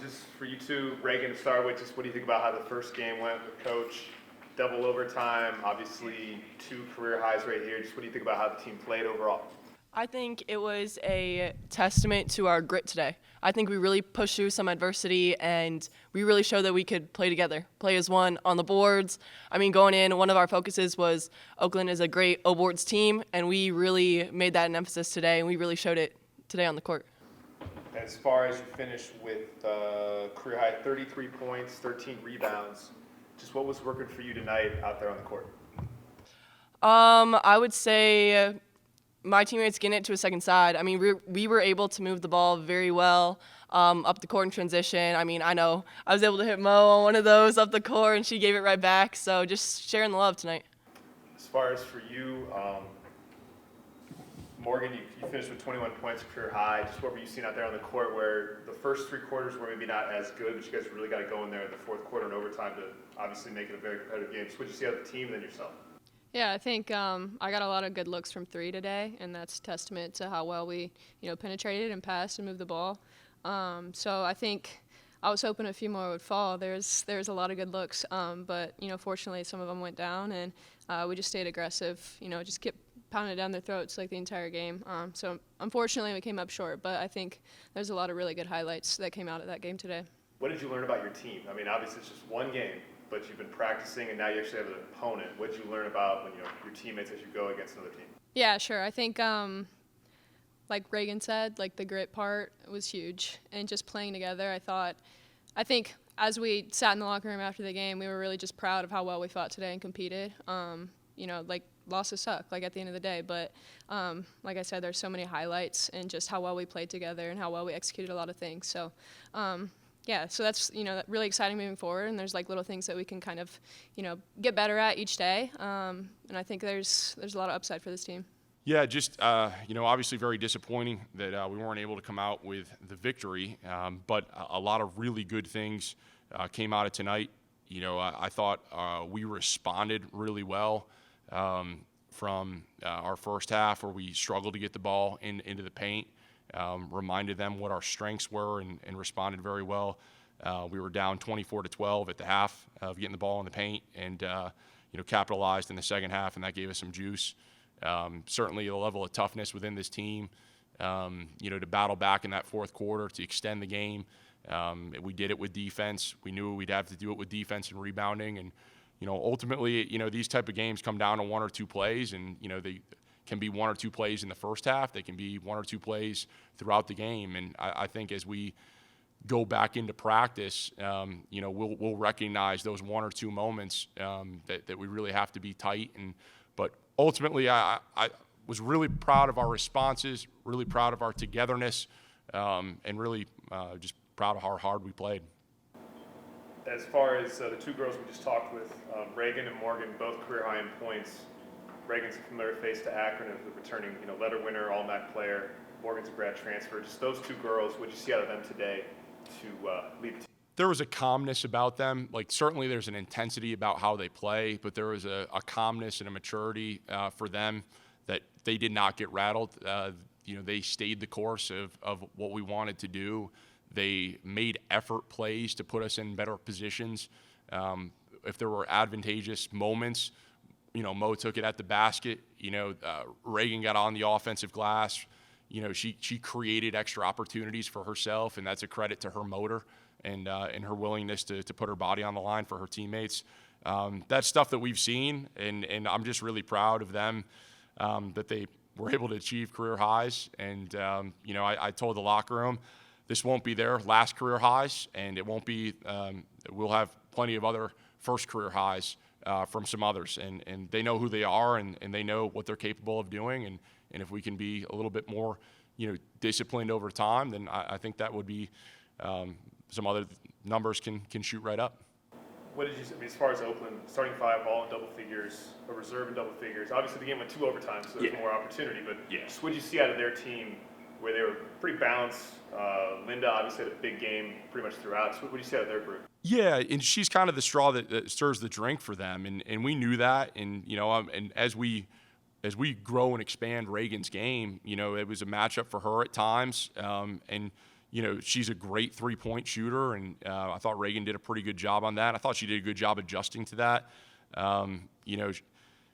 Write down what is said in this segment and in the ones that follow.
Just for you two, Reagan, to start with, just what do you think about how the first game went with Coach? Double overtime, obviously two career highs right here. Just what do you think about how the team played overall? I think it was a testament to our grit today. I think we really pushed through some adversity and we really showed that we could play together, play as one on the boards. I mean, going in, one of our focuses was Oakland is a great O-boards team, and we really made that an emphasis today, and we really showed it today on the court. As far as you finished with career high 33 points, 13 rebounds, just what was working for you tonight out there on the court? I would say my teammates getting it to a second side. I mean, we were able to move the ball very well up the court in transition. I mean, I know I was able to hit Mo on one of those up the court, and she gave it right back. So just sharing the love tonight. As far as for you, Morgan, you finished with 21 points, career high. Just what were you seeing out there on the court where the first three quarters were maybe not as good, but you guys really got to go in there in the fourth quarter and overtime to obviously make it a very competitive game. Just what did you see out of the team and then yourself? Yeah, I think I got a lot of good looks from three today, and that's testament to how well we, penetrated and passed and moved the ball. So I think I was hoping a few more would fall. There's a lot of good looks, but fortunately some of them went down, and we just stayed aggressive. Just kept pounding it down their throats like the entire game. So unfortunately we came up short, but I think there's a lot of really good highlights that came out of that game today. What did you learn about your team? I mean, obviously it's just one game, but you've been practicing and now you actually have an opponent. What did you learn about when your teammates as you go against another team? Yeah, sure. I think like Reagan said, like the grit part was huge, and just playing together. I think as we sat in the locker room after the game, we were really just proud of how well we fought today and competed. Like losses suck, like at the end of the day, but like I said, there's so many highlights and just how well we played together and how well we executed a lot of things. So yeah, so that's really exciting moving forward, and there's like little things that we can kind of get better at each day, and I think there's a lot of upside for this team. Yeah, just obviously very disappointing that we weren't able to come out with the victory, but a lot of really good things came out of tonight. I thought we responded really well from our first half, where we struggled to get the ball into the paint. Reminded them what our strengths were and responded very well. We were down 24-12 at the half of getting the ball in the paint, and capitalized in the second half, and that gave us some juice. Certainly the level of toughness within this team, to battle back in that fourth quarter to extend the game. We did it with defense. We knew we'd have to do it with defense and rebounding, and ultimately, these type of games come down to one or two plays, and they can be one or two plays in the first half. They can be one or two plays throughout the game, and I think as we go back into practice, we'll recognize those one or two moments that we really have to be tight. But ultimately, I was really proud of our responses, really proud of our togetherness, and really just proud of how hard we played. As far as the two girls we just talked with, Reagan and Morgan, both career high in points. Reagan's a familiar face to Akron, as a returning letter winner, all-MAC player. Morgan's a grad transfer. Just those two girls, what did you see out of them today to lead the team? There was a calmness about them. Like, certainly there's an intensity about how they play, but there was a calmness and a maturity for them that they did not get rattled. They stayed the course of what we wanted to do. They made effort plays to put us in better positions. If there were advantageous moments, Mo took it at the basket. Reagan got on the offensive glass. She created extra opportunities for herself, and that's a credit to her motor and her willingness to put her body on the line for her teammates. That's stuff that we've seen, and I'm just really proud of them that they were able to achieve career highs. And I told the locker room, this won't be their last career highs, and it won't be. We'll have plenty of other first career highs from some others, and they know who they are, and they know what they're capable of doing. And if we can be a little bit more, disciplined over time, then I think that would be some other numbers can shoot right up. What did you see, as far as Oakland, starting five, all in double figures, a reserve in double figures? Obviously, the game went 2 overtimes, so there's more opportunity. But just what did you see out of their team, where they were pretty balanced? Linda obviously had a big game pretty much throughout. So what did you see out of their group? Yeah, and she's kind of the straw that stirs the drink for them, and we knew that. And and as we grow and expand Reagan's game, it was a matchup for her at times. And she's a great three-point shooter, and I thought Reagan did a pretty good job on that. I thought she did a good job adjusting to that.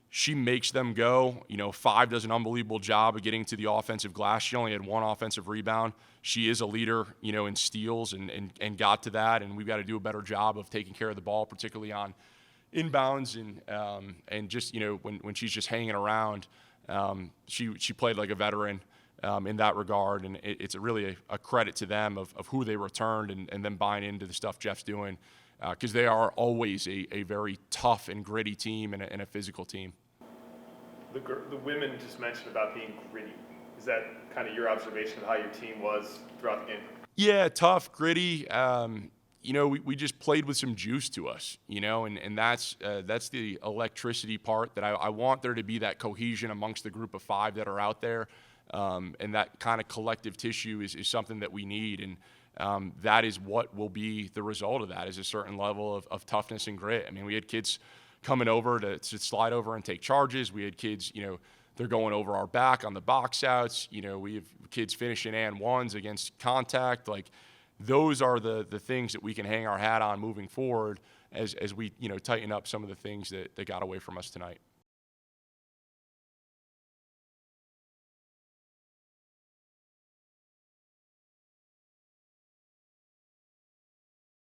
She makes them go. Five does an unbelievable job of getting to the offensive glass. She only had one offensive rebound. She is a leader, in steals and got to that, and we've got to do a better job of taking care of the ball, particularly on inbounds and just, when she's just hanging around. She played like a veteran in that regard, and it's really a credit to them of who they returned and them buying into the stuff Jeff's doing, because they are always a very tough and gritty team and a physical team. The women just mentioned about being gritty. Is that kind of your observation of how your team was throughout the game? Yeah, tough, gritty. We just played with some juice to us, and that's the electricity part that I want there to be, that cohesion amongst the group of five that are out there, and that kind of collective tissue is something that we need, and that is what will be the result of that, is a certain level of toughness and grit. I mean, we had kids coming over to slide over and take charges. We had kids, they're going over our back on the box outs. We have kids finishing and ones against contact. Like, those are the things that we can hang our hat on moving forward as we, tighten up some of the things that got away from us tonight.